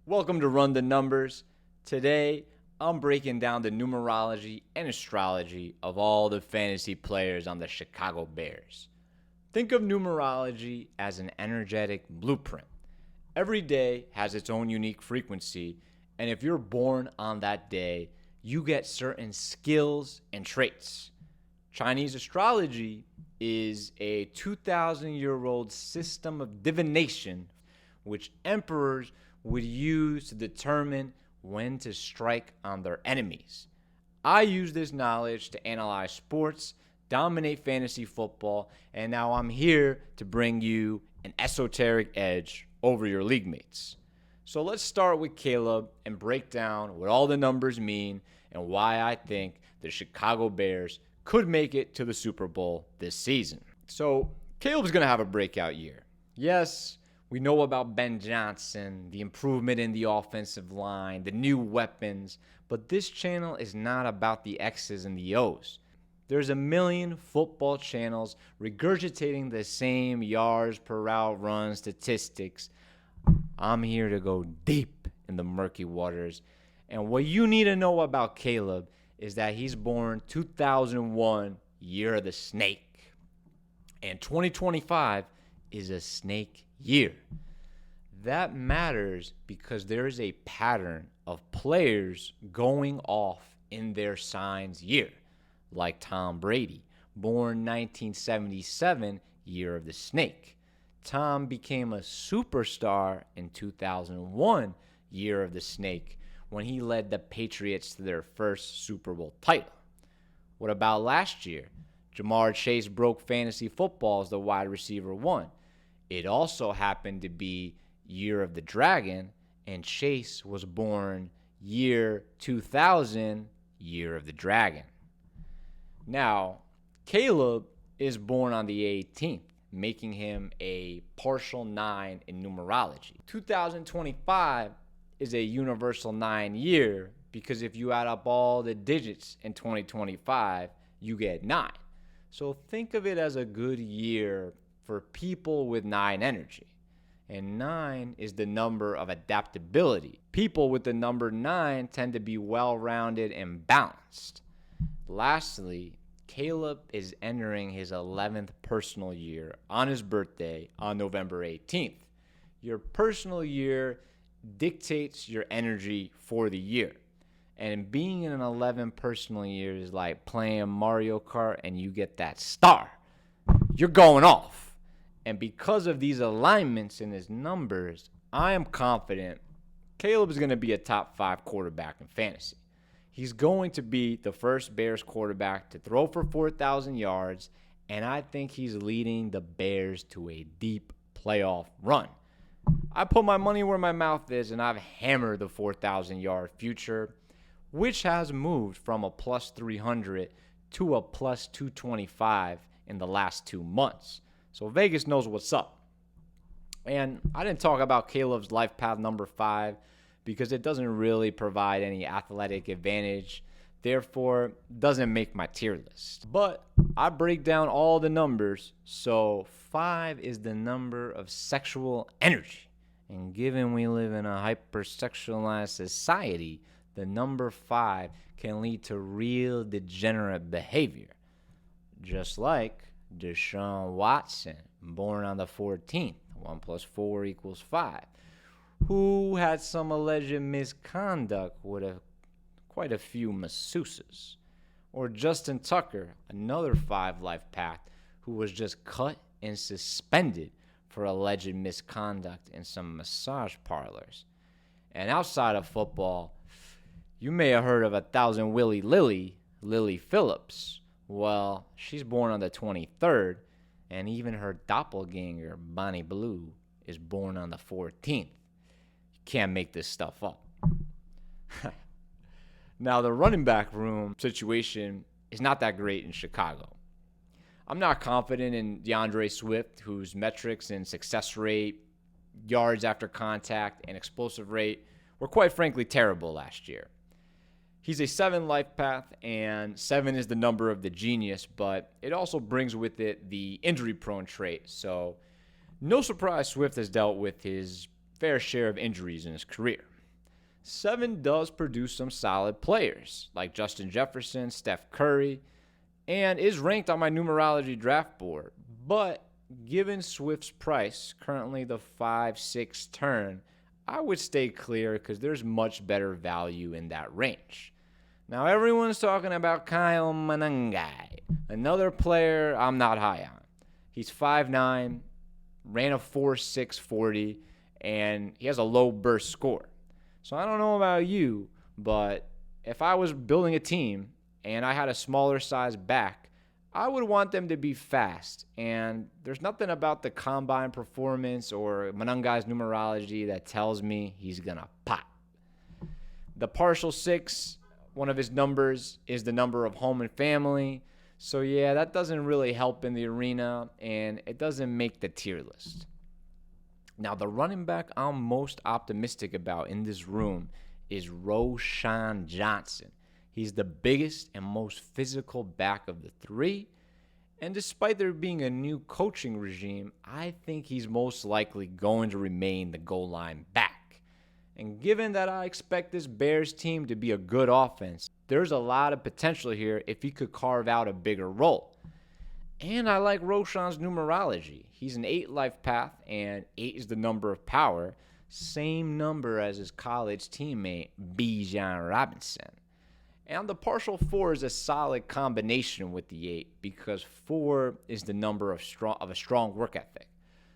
Welcome to Run the Numbers. Today, I'm breaking down the numerology and astrology of all the fantasy players on the Chicago Bears. Think of numerology as an energetic blueprint. Every day has its own unique frequency, and if you're born on that day, you get certain skills and traits. Chinese astrology is a 2,000-year-old system of divination which emperors would use to determine when to strike on their enemies. I use this knowledge to analyze sports, dominate fantasy football, and now I'm here to bring you an esoteric edge over your league mates. So let's start with Caleb and break down what all the numbers mean and why I think the Chicago Bears could make it to the Super Bowl this season. So Caleb's going to have a breakout year. Yes, we know about Ben Johnson, the improvement in the offensive line, the new weapons, but this channel is not about the X's and the O's. There's a million football channels regurgitating the same yards per route run statistics. I'm here to go deep in the murky waters. And what you need to know about Caleb is that he's born 2001, year of the snake. And 2025 is a snake year. That matters because there is a pattern of players going off in their sign's year, like Tom Brady, born 1977, year of the snake. Tom became a superstar in 2001, year of the snake, when he led the Patriots to their first Super Bowl title. What about last year? Jamar Chase broke fantasy football as the wide receiver one. It also happened to be year of the dragon, and Chase was born year 2000, year of the dragon. Now, Caleb is born on the 18th, making him a partial 9 in numerology. 2025 is a universal 9 year because if you add up all the digits in 2025, you get 9. So think of it as a good year for people with 9 energy. And 9 is the number of adaptability. People with the number 9 tend to be well-rounded and balanced. Lastly, Caleb is entering his 11th personal year on his birthday on November 18th. Your personal year dictates your energy for the year. And being in an 11 personal year is like playing Mario Kart and you get that star. You're going off. And because of these alignments in his numbers, I am confident Caleb is going to be a top 5 quarterback in fantasy. He's going to be the first Bears quarterback to throw for 4,000 yards, and I think he's leading the Bears to a deep playoff run. I put my money where my mouth is, and I've hammered the 4,000-yard future, which has moved from a plus 300 to a plus 225 in the last 2 months. So Vegas knows what's up. And I didn't talk about Caleb's life path number 5 because it doesn't really provide any athletic advantage. Therefore, doesn't make my tier list. But I break down all the numbers. So 5 is the number of sexual energy. And given we live in a hypersexualized society, the number 5 can lead to real degenerate behavior. Just like Deshaun Watson, born on the 14th, 1 plus 4 equals 5, who had some alleged misconduct with quite a few masseuses. Or Justin Tucker, another 5 life path, who was just cut and suspended for alleged misconduct in some massage parlors. And outside of football, you may have heard of 1,000 Willy Lily Phillips. Well, she's born on the 23rd, and even her doppelganger, Bonnie Blue, is born on the 14th. You can't make this stuff up. Now, the running back room situation is not that great in Chicago. I'm not confident in DeAndre Swift, whose metrics and success rate, yards after contact, and explosive rate were quite frankly terrible last year. He's a 7 life path, and 7 is the number of the genius, but it also brings with it the injury-prone trait. So no surprise Swift has dealt with his fair share of injuries in his career. 7 does produce some solid players like Justin Jefferson, Steph Curry, and is ranked on my numerology draft board. But given Swift's price, currently the 5-6 turn, I would stay clear because there's much better value in that range. Now, everyone's talking about Kyle Manangai, another player I'm not high on. He's 5'9", ran a 4.6 40, and he has a low burst score. So I don't know about you, but if I was building a team and I had a smaller size back, I would want them to be fast. And there's nothing about the combine performance or Manangai's numerology that tells me he's going to pop. The partial 6, one of his numbers is the number of home and family. So yeah, that doesn't really help in the arena, and it doesn't make the tier list. Now, the running back I'm most optimistic about in this room is Roschon Johnson. He's the biggest and most physical back of the 3. And despite there being a new coaching regime, I think he's most likely going to remain the goal line back. And given that I expect this Bears team to be a good offense, there's a lot of potential here if he could carve out a bigger role. And I like Roschon's numerology. He's an 8 life path, and 8 is the number of power, same number as his college teammate, Bijan Robinson. And the partial 4 is a solid combination with the 8 because 4 is the number of a strong work ethic.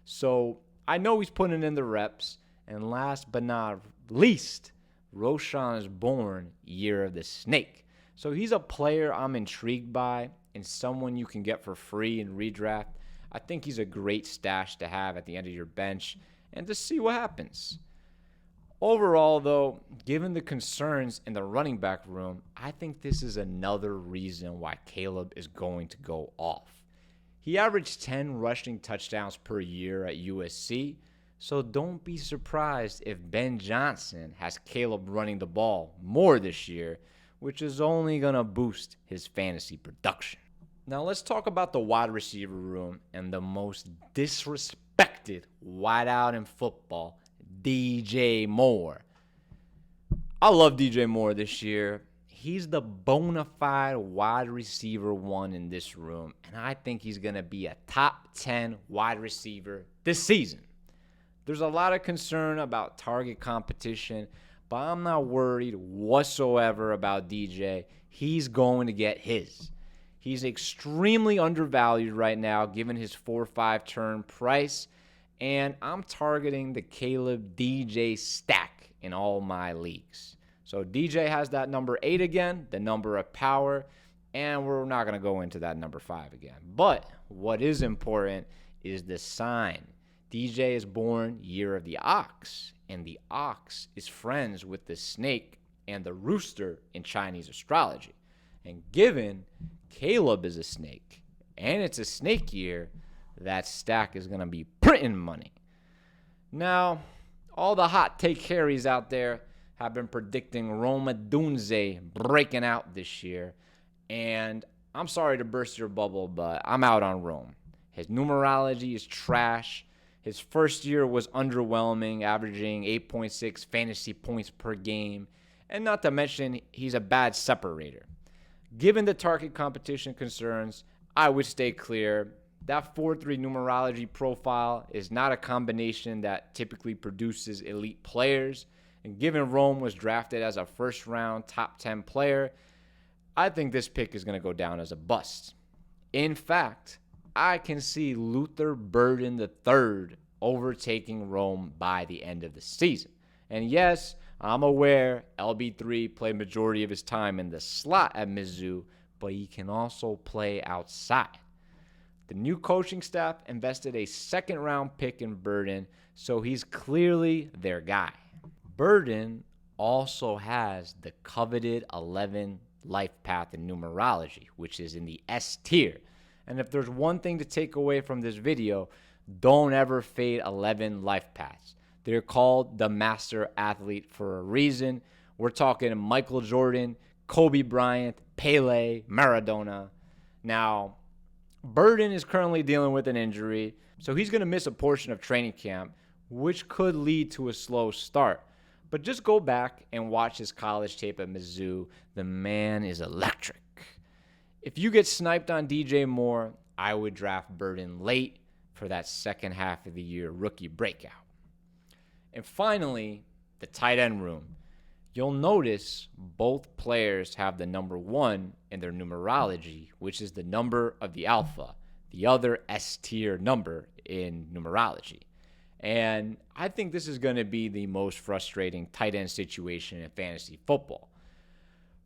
So I know he's putting in the reps. And last but not least, Roschon is born year of the snake. So he's a player I'm intrigued by and someone you can get for free in redraft. I think he's a great stash to have at the end of your bench and to see what happens. Overall, though, given the concerns in the running back room, I think this is another reason why Caleb is going to go off. He averaged 10 rushing touchdowns per year at USC, so don't be surprised if Ben Johnson has Caleb running the ball more this year, which is only going to boost his fantasy production. Now let's talk about the wide receiver room and the most disrespected wideout in football, DJ Moore. I love DJ Moore this year. He's the bona fide wide receiver 1 in this room, and I think he's going to be a top 10 wide receiver this season. There's a lot of concern about target competition, but I'm not worried whatsoever about DJ. He's going to get his. He's extremely undervalued right now given his 4-5 turn price, and I'm targeting the Caleb DJ stack in all my leagues. So DJ has that number 8 again, the number of power, and we're not going to go into that number 5 again. But what is important is the sign. DJ is born year of the ox, and the ox is friends with the snake and the rooster in Chinese astrology. And given Caleb is a snake, and it's a snake year, that stack is going to be printing money. Now, all the hot take carries out there have been predicting Rome Odunze breaking out this year, and I'm sorry to burst your bubble, but I'm out on Rome. His numerology is trash. His first year was underwhelming, averaging 8.6 fantasy points per game, and not to mention he's a bad separator. Given the target competition concerns, I would stay clear. That 4-3 numerology profile is not a combination that typically produces elite players, and given Rome was drafted as a first-round top 10 player, I think this pick is going to go down as a bust. In fact, I can see Luther Burden III overtaking Rome by the end of the season. And yes, I'm aware LB3 played majority of his time in the slot at Mizzou, but he can also play outside. The new coaching staff invested a second-round pick in Burden, so he's clearly their guy. Burden also has the coveted 11 life path in numerology, which is in the S tier. And if there's one thing to take away from this video, don't ever fade 11 life paths. They're called the master athlete for a reason. We're talking Michael Jordan, Kobe Bryant, Pele, Maradona. Now, Burden is currently dealing with an injury, so he's going to miss a portion of training camp, which could lead to a slow start. But just go back and watch his college tape at Mizzou. The man is electric. If you get sniped on DJ Moore, I would draft Burden late for that second half of the year rookie breakout. And finally, the tight end room. You'll notice both players have the number 1 in their numerology, which is the number of the alpha, the other S-tier number in numerology. And I think this is going to be the most frustrating tight end situation in fantasy football.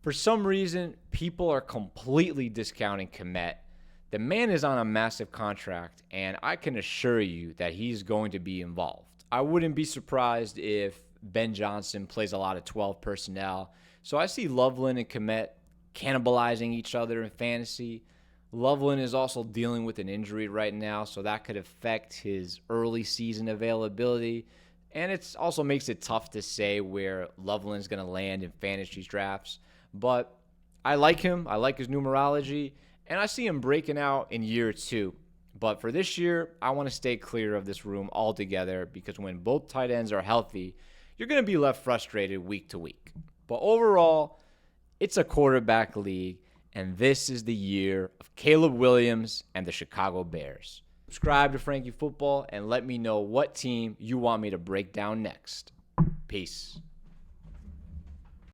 For some reason, people are completely discounting Kmet. The man is on a massive contract, and I can assure you that he's going to be involved. I wouldn't be surprised if Ben Johnson plays a lot of 12 personnel. So I see Loveland and Kmet cannibalizing each other in fantasy. Loveland is also dealing with an injury right now, so that could affect his early season availability. And it also makes it tough to say where Loveland's going to land in fantasy drafts. But I like him. I like his numerology. And I see him breaking out in year 2. But for this year, I want to stay clear of this room altogether because when both tight ends are healthy, you're going to be left frustrated week to week. But overall, it's a quarterback league, and this is the year of Caleb Williams and the Chicago Bears. Subscribe to Frankie Football and let me know what team you want me to break down next. Peace.